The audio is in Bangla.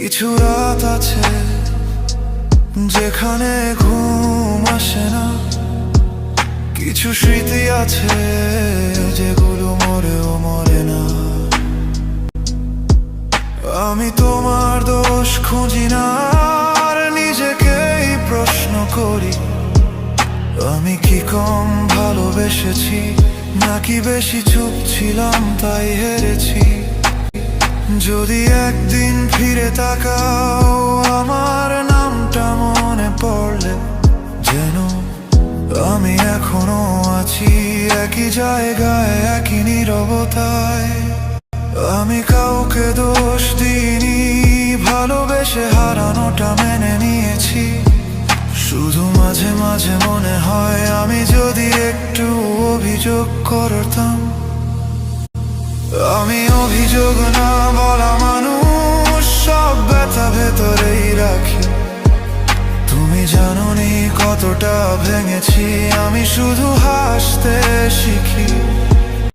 কিছু রাত আছে যেখানে ঘুম আসে না, কিছু স্মৃতি আছে যেগুলো মরেও মরে না। আমি তোমার দোষ খুঁজি না, আর নিজেকেই প্রশ্ন করি, আমি কি কম ভালোবেসেছি, নাকি বেশি চুপ ছিলাম তাই হেরেছি। যদি একদিন ফিরে তাকাও আমার নামটা মনে পড়লে, যেন আমি এখনো আছি একই জায়গায়, একই নীরবতায়। আমি কাউকে দোষ দিইনি, ভালোবেসে হারানোটা মেনে নিয়েছি। শুধু মাঝে মাঝে মনে হয় আমি যদি একটু অভিযোগ করতাম। আমি অভিযোগ না বলা মানুষ, সব ব্যথা ভেতরেই রাখি। তুমি জানোনি কতটা ভেঙেছি, আমি শুধু হাসতে শিখি।